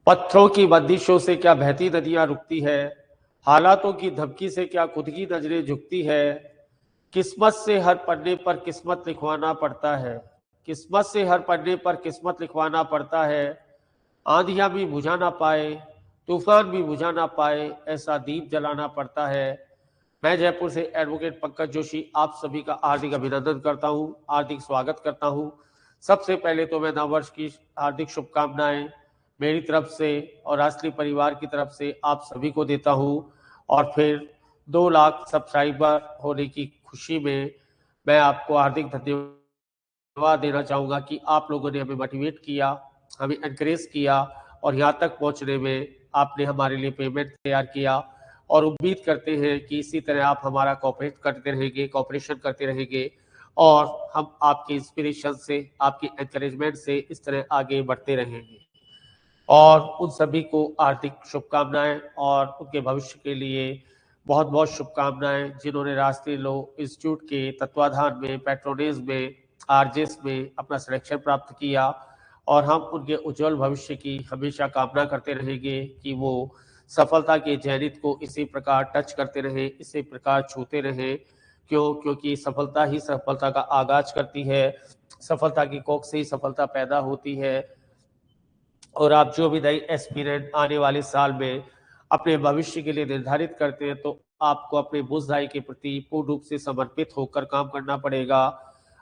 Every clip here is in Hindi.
पत्थरों की बंदिशों से क्या बहती नदियां रुकती है। हालातों की धमकी से क्या खुद की नजरें झुकती है। किस्मत से हर पन्ने पर किस्मत लिखवाना पड़ता है। किस्मत से हर पन्ने पर किस्मत लिखवाना पड़ता है। आंधियां भी बुझा ना पाए, तूफान भी बुझा ना पाए, ऐसा दीप जलाना पड़ता है। मैं जयपुर से एडवोकेट पंकज जोशी आप सभी का हार्दिक अभिनंदन करता हूं, हार्दिक स्वागत करता हूं। सबसे पहले तो मैं नववर्ष की हार्दिक शुभकामनाएं मेरी तरफ से और राष्ट्रीय परिवार की तरफ से आप सभी को देता हूं। और फिर 2 लाख सब्सक्राइबर होने की खुशी में मैं आपको हार्दिक धन्यवाद देना चाहूंगा कि आप लोगों ने हमें मोटिवेट किया, हमें एनकरेज किया और यहाँ तक पहुँचने में आपने हमारे लिए पेमेंट तैयार किया। और उम्मीद करते हैं कि इसी तरह आप हमारा कॉपरेट करते रहेंगे, कॉपरेशन करते रहेंगे और हम आपके इंस्पिरेशन से, आपकी एनकरेजमेंट से इस तरह आगे बढ़ते रहेंगे। और उन सभी को हार्दिक शुभकामनाएं और उनके भविष्य के लिए बहुत बहुत शुभकामनाएं जिन्होंने राष्ट्रीय लॉ इंस्टीट्यूट के तत्वाधान में, पैट्रोनेज में, आरजेस में अपना सिलेक्शन प्राप्त किया। और हम उनके उज्जवल भविष्य की हमेशा कामना करते रहेंगे कि वो सफलता के जैनित को इसी प्रकार टच करते रहे, इसी प्रकार छूते रहे। क्योंकि सफलता ही सफलता का आगाज करती है, सफलता की कोख से ही सफलता पैदा होती है। और आप जो भी नई एस्पिरेंट आने वाले साल में अपने भविष्य के लिए निर्धारित करते हैं तो आपको अपने बुल्सआई के प्रति पूर्ण रूप से समर्पित होकर काम करना पड़ेगा।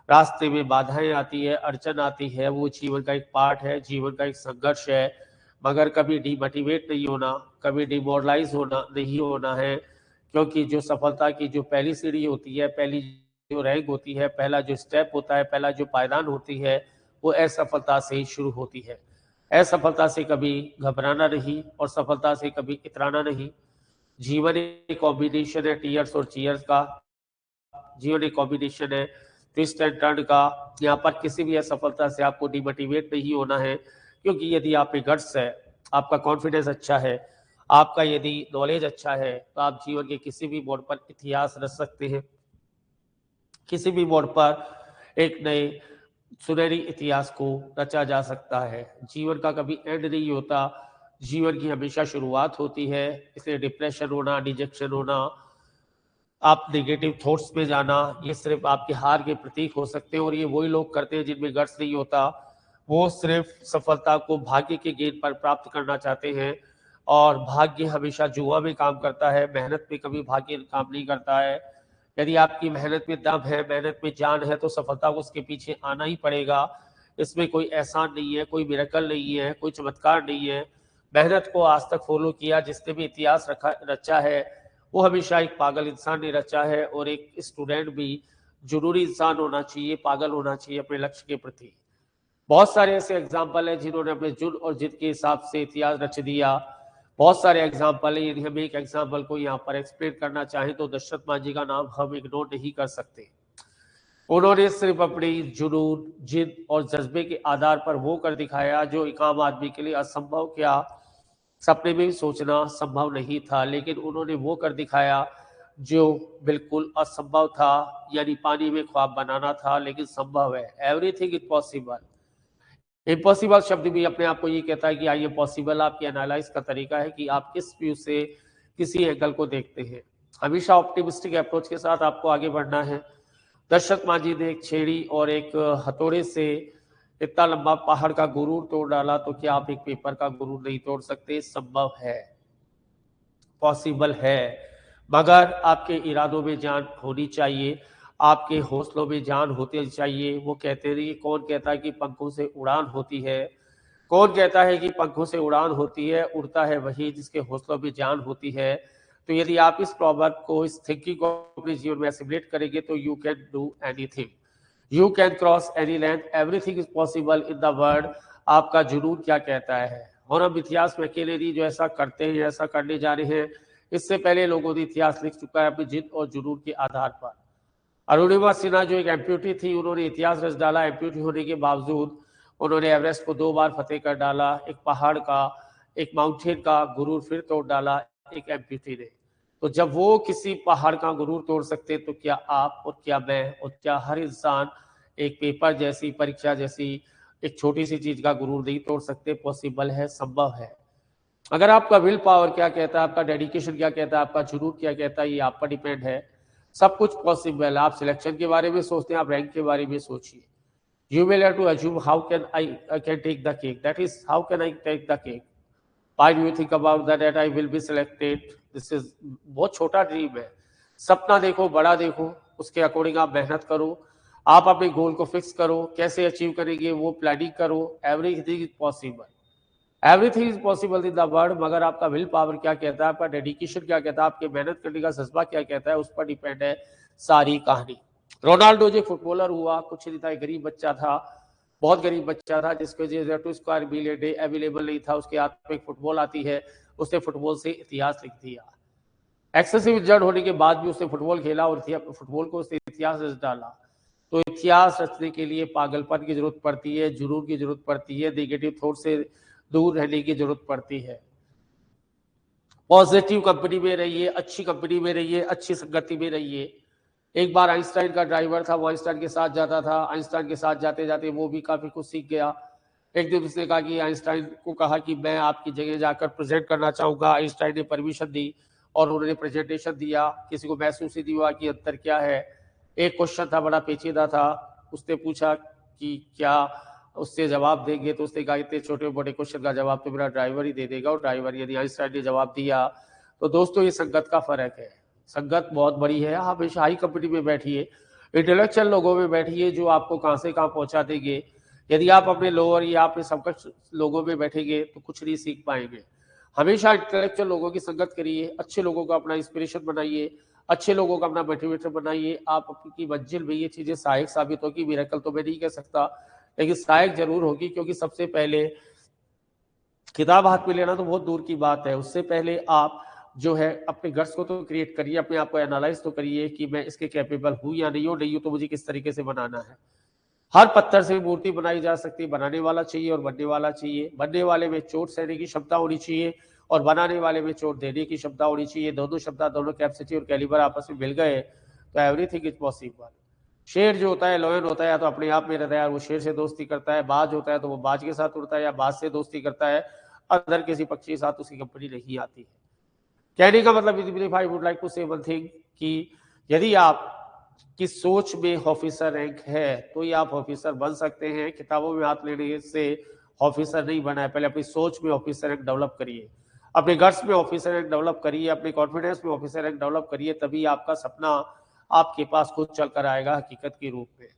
रास्ते में बाधाएं आती है, अड़चन आती है, वो जीवन का एक पार्ट है, जीवन का एक संघर्ष है। मगर कभी डिमोटिवेट नहीं होना, कभी डिमोरलाइज होना नहीं होना है। क्योंकि जो सफलता की जो पहली सीढ़ी होती है, पहली जो रैंक होती है, पहला जो स्टेप होता है, पहला जो पायदान होती है, वो असफलता से ही शुरू होती है। असफलता से कभी घबराना नहीं और सफलता से कभी इतराना नहीं। जीवन एक कॉम्बिनेशन है टीयर्स और चीयर्स का, जीवन एक कॉम्बिनेशन है ट्विस्ट एंड टर्न का। यहाँ पर किसी भी असफलता से आपको डिमोटिवेट नहीं होना है। क्योंकि यदि आप में गट्स है, आपका कॉन्फिडेंस अच्छा है, आपका यदि नॉलेज अच्छा है तो आप जीवन के किसी भी मोड़ पर इतिहास रच सकते हैं। किसी भी मोड़ पर एक नए सुनहरी इतिहास को रचा जा सकता है। जीवन का कभी एंड नहीं होता, जीवन की हमेशा शुरुआत होती है। इसलिए डिप्रेशन होना, डिजेक्शन होना, आप नेगेटिव थॉट्स में जाना, ये सिर्फ आपके हार के प्रतीक हो सकते हैं। और ये वही लोग करते हैं जिनमें गट्स नहीं होता। वो सिर्फ सफलता को भाग्य के गेंद पर प्राप्त करना चाहते हैं। और भाग्य हमेशा जुआ में काम करता है, मेहनत में कभी भाग्य काम नहीं करता है। यदि आपकी मेहनत में दम है, मेहनत में जान है तो सफलता को उसके पीछे आना ही पड़ेगा। इसमें कोई एहसान नहीं है, कोई मिरेकल नहीं है, कोई चमत्कार नहीं है। मेहनत को आज तक फॉलो किया जिसने भी इतिहास रचा है, वो हमेशा एक पागल इंसान ने रचा है। और एक स्टूडेंट भी जरूरी इंसान होना चाहिए, पागल होना चाहिए अपने लक्ष्य के प्रति। बहुत सारे ऐसे एग्जाम्पल हैं जिन्होंने अपने जुन और जिद के हिसाब से इतिहास रच दिया। बहुत सारे एग्जाम्पल है, यदि हम एक एग्जाम्पल को यहाँ पर एक्सप्लेन करना चाहें तो दशरथ मान जी का नाम हम इग्नोर नहीं कर सकते। उन्होंने सिर्फ अपनी जुनून, जिद और जज्बे के आधार पर वो कर दिखाया जो एक आम आदमी के लिए असंभव, क्या सपने में भी सोचना संभव नहीं था। लेकिन उन्होंने वो कर दिखाया जो बिल्कुल असंभव था, यानी पानी में ख्वाब बनाना था लेकिन संभव है। Everything is possible. इम्पॉसिबल शब्द भी अपने आप को ये कहता है कि आई एम पॉसिबल। आपकी एनालाइज का तरीका है कि आप किस व्यू से किसी एंगल को देखते हैं। हमेशा ऑप्टिमिस्टिक अप्रोच के साथ आपको आगे बढ़ना है। दशरथ मांझी ने एक छेड़ी और एक हथौड़े से इतना लंबा पहाड़ का गुरूर तोड़ डाला, तो क्या आप एक पेपर का गुरूर नहीं तोड़ सकते? संभव है, पॉसिबल है। मगर आपके इरादों में जान होनी चाहिए, आपके हौसलों में जान होती चाहिए। वो कहते नहीं, कौन कहता है कि पंखों से उड़ान होती है? कौन कहता है कि पंखों से उड़ान होती है? उड़ता है वही जिसके हौसलों में जान होती है। तो यदि आप इस प्रॉवर्ब को, इस थिंकिंग को अपने जीवन में एसिमुलेट करेंगे तो you can do anything, you can cross any length, everything is possible in the world. आपका जुनून क्या कहता है? और हम इतिहास में अकेले नहीं जो ऐसा करते हैं, ऐसा करने जा रहे हैं। इससे पहले लोगों ने इतिहास लिख चुका है अपनी जिद और जुनून के आधार पर। अरुणिमा सिन्हा जो एक एम्प्यूटी थी, उन्होंने इतिहास रच डाला। एम्प्यूटी होने के बावजूद उन्होंने एवरेस्ट को 2 बार फतेह कर डाला। एक पहाड़ का, एक माउंटेन का गुरूर फिर तोड़ डाला एक एम्प्यूटी ने। तो जब वो किसी पहाड़ का गुरूर तोड़ सकते, तो क्या आप और क्या मैं और क्या हर इंसान एक पेपर जैसी, परीक्षा जैसी एक छोटी सी चीज का गुरूर नहीं तोड़ सकते? पॉसिबल है, संभव है। अगर आपका विल पावर क्या कहता है, आपका डेडिकेशन क्या कहता है, आपका जुनून क्या कहता है, ये आप पर डिपेंड है। सब कुछ पॉसिबल है। आप सिलेक्शन के बारे में सोचते हैं, आप रैंक के बारे में सोचिए। You will have to assume how can I can take the cake. That is, how can I take the cake? Why do you think about that I will be selected? This is बहुत छोटा ड्रीम है। सपना देखो, बड़ा देखो, उसके अकॉर्डिंग आप मेहनत करो, आप अपने गोल को फिक्स करो, कैसे अचीव करेंगे वो प्लानिंग करो। Everything is possible, everything is possible in the world, मगर आपका विल पावर क्या कहता है, आपका डेडिकेशन क्या कहता है, आपके मेहनत करने का जज्बा क्या कहता है, उस पर डिपेंड है सारी कहानी। रोनाल्डो जो फुटबॉलर हुआ, कुछ नहीं था, गरीब बच्चा था, बहुत गरीब बच्चा था, जिसके वजह से स्क्वायर मील डे अवेलेबल नहीं था, उसके हाथ में एक फुटबॉल आती है, उसने फुटबॉल से इतिहास लिख दिया। एक्सेसिव इंजर्ड होने के बाद भी उसने फुटबॉल खेला और फुटबॉल को उसने इतिहास रच डाला। तो इतिहास रचने के लिए पागलपन की जरूरत पड़ती है, जुनून की जरूरत पड़ती है, नेगेटिव थॉट से दूर रहने की जरूरत पड़ती है। पॉजिटिव कंपनी में रहिए, अच्छी कंपनी में रहिए, अच्छी संगति में रहिए। एक बार आइंस्टाइन का ड्राइवर था, वो आइंस्टाइन के साथ जाता था, आइंस्टाइन के साथ जाते जाते वो भी काफी कुछ सीख गया। एक दिन उसने कहा कि आइंस्टाइन को कहा कि मैं आपकी जगह जाकर प्रेजेंट करना चाहूंगा। आइंस्टाइन ने परमिशन दी और उन्होंने प्रेजेंटेशन दिया। किसी को महसूस ही नहीं हुआ कि अंतर क्या है। एक क्वेश्चन था, बड़ा पेचीदा था। उसने पूछा कि क्या उससे जवाब देंगे, तो उसने कहा इतने छोटे मोटे क्वेश्चन का जवाब तो मेरा ड्राइवर ही दे देगा। और ड्राइवर यानी आइंस्टाइन ने जवाब दिया। तो दोस्तों, ये संगत का फर्क है। संगत बहुत बड़ी है। आप हमेशा हाई कंपनी में बैठिए, इंटेलेक्चुअल लोगों में बैठिए जो आपको कहां से कहां पहुंचा देंगे। यदि आप अपने लोअर या अपने समकक्ष लोगों में बैठेंगे तो कुछ नहीं सीख पाएंगे। हमेशा इंटेलेक्चुअल लोगों की संगत करिए, अच्छे लोगों को अपना इंस्पिरेशन बनाइए, अच्छे लोगों को अपना मोटिवेटर बनाइए। आप अपनी मंजिल में ये चीजें सहायक साबित होगी। मिरेकल तो मैं नहीं कह सकता, लेकिन सहायक जरूर होगी, क्योंकि सबसे पहले किताब हाथ में लेना तो बहुत दूर की बात है। उससे पहले आप जो है अपने गट्स को तो क्रिएट करिए, अपने आप को एनालाइज तो करिए कि मैं इसके कैपेबल हूं या नहीं हूं तो मुझे किस तरीके से बनाना है। हर पत्थर से मूर्ति बनाई जा सकती है। बनाने वाला चाहिए और बनने वाला चाहिए। बनने वाले में चोट सहने की क्षमता होनी चाहिए और बनाने वाले में चोट देने की क्षमता होनी चाहिए। दोनों क्षमता, दोनों कैपेसिटी और कैलिबर आपस में मिल गए तो एवरीथिंग इज पॉसिबल। शेर जो होता है, लॉयन होता है, या तो अपने आप में रहता है, वो शेर से दोस्ती करता है। बाज होता है तो वो बाज के साथ उड़ता है या बाज से दोस्ती करता है। अदर किसी पक्षी के साथ उसकी कंपनी नहीं आती है। कहने का मतलब आई वुड लाइक टू से वन थिंग कि यदि आप की सोच में ऑफिसर रैंक है तो ये आप ऑफिसर बन सकते हैं। किताबों में हाथ लेने से ऑफिसर नहीं बना है। पहले अपनी सोच में ऑफिसर रैंक डेवलप करिए, अपने गट्स में ऑफिसर रैंक डेवलप करिए, अपने कॉन्फिडेंस में ऑफिसर रैंक डेवलप करिए। तभी आपका सपना आपके पास खुद चल कर आएगा हकीकत के रूप में।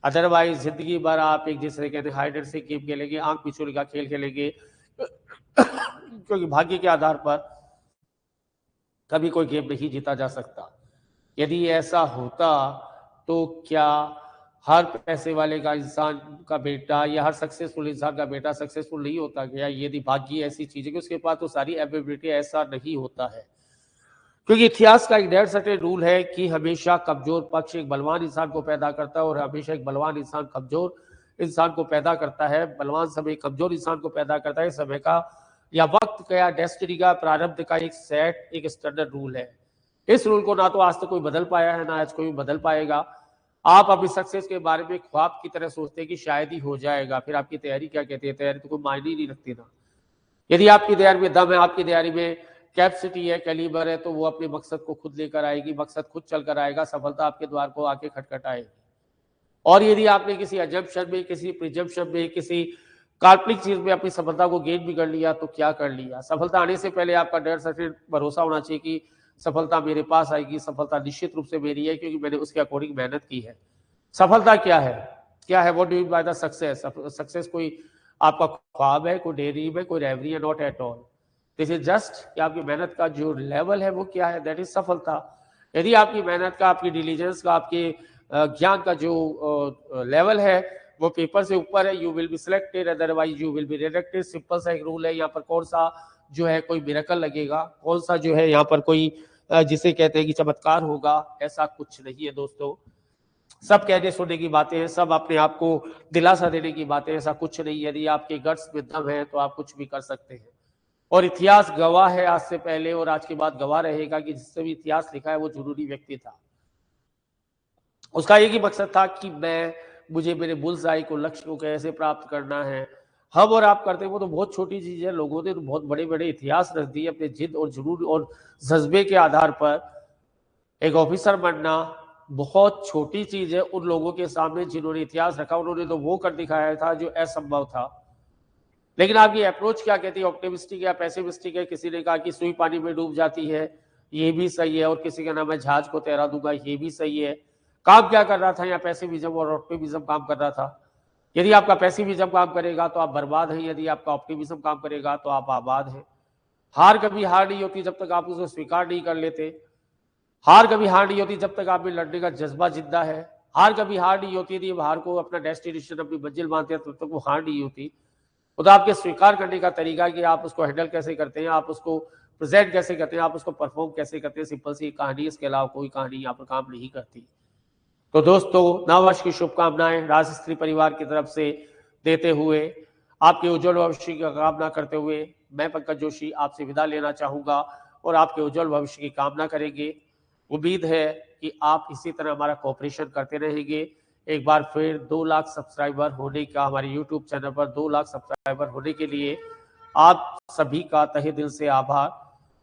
अदरवाइज जिंदगी भर आप एक जिससे कहते हैं हाइड से गेम खेलेंगे, आंख पिछोड़ी का खेल खेलेंगे, क्योंकि भाग्य के आधार पर कभी कोई गेम नहीं जीता जा सकता। यदि ऐसा होता तो क्या हर पैसे वाले का इंसान का बेटा या हर सक्सेसफुल इंसान का बेटा सक्सेसफुल नहीं होता गया? यदि भाग्य ऐसी चीज है कि उसके पास तो सारी एबिलिटी, ऐसा नहीं होता है। क्योंकि इतिहास का एक डेढ़ सर्टेन रूल है कि हमेशा कमजोर पक्ष एक बलवान इंसान को पैदा करता है और हमेशा एक बलवान इंसान कमजोर इंसान को पैदा करता है। बलवान समय कमजोर इंसान को पैदा करता है। समय का या वक्त का या डेस्टिनी का, प्रारब्ध का एक सेट, एक स्टैंडर्ड रूल है। इस रूल को ना तो आज तक कोई बदल पाया है, ना आज कोई बदल पाएगा। आप अपनी सक्सेस के बारे में ख्वाब की तरह सोचते हैं कि शायद ही हो जाएगा, फिर आपकी तैयारी क्या कहती है? तैयारी तो कोई मायने ही नहीं रखती ना। यदि आपकी तैयारी में दम है, आपकी तैयारी में कैपेसिटी है, कैलिबर है, तो वो अपने मकसद को खुद लेकर आएगी, मकसद खुद चल कर आएगा, सफलता आपके द्वार को आके खटखटाएगी। और यदि आपने किसी अजम्पशन में, किसी प्रिजम्पशन में, किसी काल्पनिक चीज में अपनी सफलता को गेन भी कर लिया तो क्या कर लिया? सफलता आने से पहले आपका डेढ़ सर्टेन भरोसा होना चाहिए कि सफलता मेरे पास आएगी, सफलता निश्चित रूप से मेरी है, क्योंकि मैंने उसके अकॉर्डिंग मेहनत की है। सफलता क्या है? क्या है? What do you mean by the success? Success कोई आपका ख्वाब है, कोई ड्रीम है, कोई रेवरी है? Not at all. This is just कि आपकी मेहनत का जो लेवल है वो क्या है, दैट इज सफलता। यदि आपकी मेहनत का, आपकी डिलीजेंस का, आपके ज्ञान का जो लेवल है वो पेपर से ऊपर है, you will be selected, otherwise you will be rejected. Simple सा एक रूल है। यहाँ पर कौन सा जो है कोई मिरेकल लगेगा, कौन सा जो है यहाँ पर कोई जिसे कहते हैं कि चमत्कार होगा, ऐसा कुछ नहीं है दोस्तों। सब कहने सुनने की बातें हैं, सब अपने आप को दिलासा देने की बातें, ऐसा कुछ नहीं। यदि आपके गट्स में दम है तो आप कुछ भी कर सकते हैं। और इतिहास गवाह है, आज से पहले और आज के बाद गवाह रहेगा, कि जिससे भी इतिहास लिखा है वो जरूरी व्यक्ति था। उसका एक ही मकसद था कि मुझे मेरे बुल्सआई को, लक्ष्य को कैसे प्राप्त करना है। हम और आप करते हैं वो तो बहुत छोटी चीज है। लोगों ने तो बहुत बड़े बड़े इतिहास रख दिए अपने जिद और जुनून और जज्बे के आधार पर। एक ऑफिसर बनना बहुत छोटी चीज है उन लोगों के सामने जिन्होंने इतिहास रखा। उन्होंने तो वो कर दिखाया था जो असंभव था। लेकिन आपकी अप्रोच क्या कहती है, ऑप्टिमिस्टिक या पेसिमिस्टिक है? किसी ने कहा कि सुई पानी में डूब जाती है, ये भी सही है, और किसी का नाम है जहाज को तैरा दूंगा, ये भी सही है। काम क्या कर रहा था? यहाँ पेसिमिज्म और ऑप्टिमिज्म काम कर रहा था। यदि आपका पेसिमिज्म काम करेगा तो आप बर्बाद हैं, यदि आपका ऑप्टिमिज्म काम करेगा तो आप आबाद हैं। हार कभी हार नहीं होती जब तक आप उसको स्वीकार नहीं कर लेते। हार कभी हार नहीं होती जब तक आप में लड़ने का जज्बा जिंदा है। हार कभी हार नहीं होती यदि हार को अपना डेस्टिनेशन, अपनी मंजिल मानते हैं, तब तक वो हार नहीं होती। वो तो आपके स्वीकार करने का तरीका कि आप उसको हैंडल कैसे करते हैं, आप उसको प्रेजेंट कैसे करते हैं, आप उसको परफॉर्म कैसे करते हैं। सिंपल सी कहानी, इसके अलावा कोई कहानी यहाँ पर काम नहीं करती। तो दोस्तों, नववर्ष की शुभकामनाएं राजश्री परिवार की तरफ से देते हुए, आपके उज्जवल भविष्य की कामना करते हुए, मैं पंकज जोशी आपसे विदा लेना चाहूंगा और आपके उज्जवल भविष्य की कामना करेंगे। उम्मीद है कि आप इसी तरह हमारा कोऑपरेशन करते रहेंगे। एक बार फिर 2 लाख सब्सक्राइबर होने का, हमारे यूट्यूब चैनल पर 2 लाख सब्सक्राइबर होने के लिए आप सभी का तहे दिल से आभार,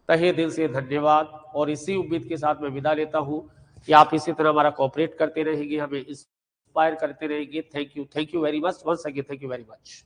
तहे दिल से धन्यवाद। और इसी उम्मीद के साथ मैं विदा लेता हूं कि आप इसी तरह हमारा कोऑपरेट करते रहेंगे, हमें इंस्पायर करते रहेंगे। Thank you very much, once again thank you very much.